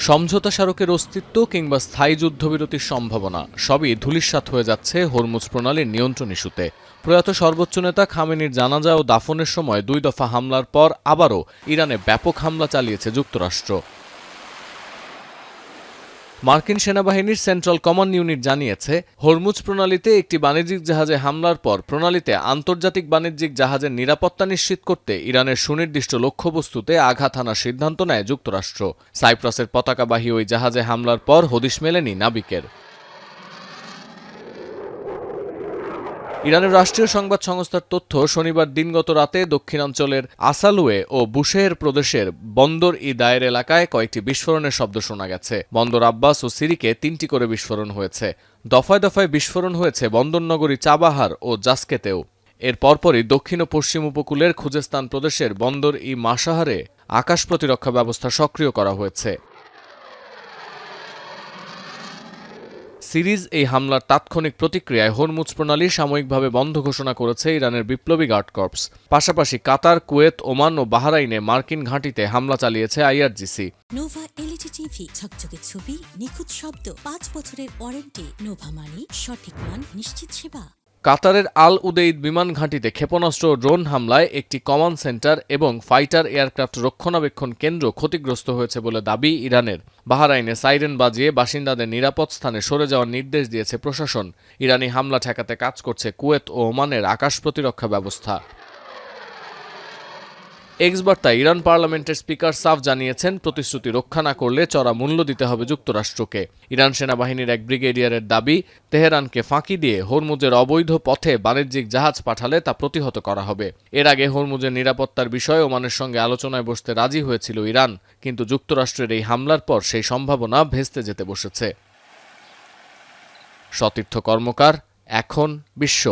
সমঝোতা স্মারকের অস্তিত্ব কিংবা স্থায়ী যুদ্ধবিরতির সম্ভাবনা সবই ধূলিসাৎ হয়ে যাচ্ছে হরমুজ প্রণালীর নিয়ন্ত্রণ ইস্যুতে। প্রয়াত সর্বোচ্চ নেতা খামেনির জানাজা ও দাফনের সময় ২ দফা হামলার পর আবারও ইরানে ব্যাপক হামলা চালিয়েছে যুক্তরাষ্ট্র। মার্কিন সেনাবাহিনীর সেন্ট্রাল কমান্ড ইউনিট জানিয়েছে, হরমুজ প্রণালীতে একটি বাণিজ্যিক জাহাজে হামলার পর প্রণালীতে আন্তর্জাতিক বাণিজ্যিক জাহাজের নিরাপত্তা নিশ্চিত করতে ইরানের সুনির্দিষ্ট লক্ষ্যবস্তুতে আঘাত হানার সিদ্ধান্ত নেয় যুক্তরাষ্ট্র। সাইপ্রাসের পতাকাবাহী ওই জাহাজে হামলার পর হদিশ মেলেনি নাবিকের। ইরানের রাষ্ট্রীয় সংবাদ সংস্থার তথ্য, শনিবার দিনগত রাতে দক্ষিণাঞ্চলের আসালুয়ে ও বুশেহের প্রদেশের বন্দর ই দায়ের এলাকায় কয়েকটি বিস্ফোরণের শব্দ শোনা গেছে। বন্দর আব্বাস ও সিরিকে ৩টি করে বিস্ফোরণ হয়েছে। দফায় দফায় বিস্ফোরণ হয়েছে বন্দরনগরী চাবাহার ও জাসকেতেও। এর পরপরই দক্ষিণ ও পশ্চিম উপকূলের খুজেস্তান প্রদেশের বন্দর ই মাসাহারে আকাশ প্রতিরক্ষা ব্যবস্থা সক্রিয় করা হয়েছে। সিরিজ এই হামলার তাৎক্ষণিক প্রতিক্রিয়ায় হরমুজ প্রণালী সাময়িকভাবে বন্ধ ঘোষণা করেছে ইরানের বিপ্লবী গার্ড কর্পস। পাশাপাশি কাতার, কুয়েত, ওমান ও বাহরাইনে মার্কিন ঘাঁটিতে হামলা চালিয়েছে আইআরজিসি। নোভা এলইডি টিভি, ঝকঝকে ছবি, নিখুঁত শব্দ, ৫ বছরের ওয়ারেন্টি। নোভা মানি সঠিক মান, নিশ্চিত সেবা। কাতারের আল উদেইদ বিমান ঘাঁটিতে ক্ষেপণাস্ত্র ও ড্রোন হামলায় একটি কমান্ড সেন্টার এবং ফাইটার এয়ারক্রাফট রক্ষণাবেক্ষণ কেন্দ্র ক্ষতিগ্রস্ত হয়েছে বলে দাবি ইরানের। বাহরাইনে সাইরেন বাজিয়ে বাসিন্দাদের নিরাপদ স্থানে সরে যাওয়ার নির্দেশ দিয়েছে প্রশাসন। ইরানি হামলা ঠেকাতে কাজ করছে কুয়েত ও ওমানের আকাশ প্রতিরক্ষা ব্যবস্থা। এক্স বার্তায় ইরান পার্লামেন্টের স্পিকার সাফ জানিয়েছেন, প্রতিশ্রুতি রক্ষা না করলে চড়া মূল্য দিতে হবে যুক্তরাষ্ট্রকে। ইরান সেনাবাহিনীর এক ব্রিগেডিয়ারের দাবি, তেহরানকে ফাঁকি দিয়ে হরমুজের অবৈধ পথে বাণিজ্যিক জাহাজ পাঠালে তা প্রতিহত করা হবে। এর আগে হরমুজের নিরাপত্তার বিষয়ে ওমানের সঙ্গে আলোচনায় বসতে রাজি হয়েছিল ইরান, কিন্তু যুক্তরাষ্ট্রের এই হামলার পর সেই সম্ভাবনা ভেস্তে যেতে বসেছে। সতীর্থ কর্মকার, এখন বিশ্ব।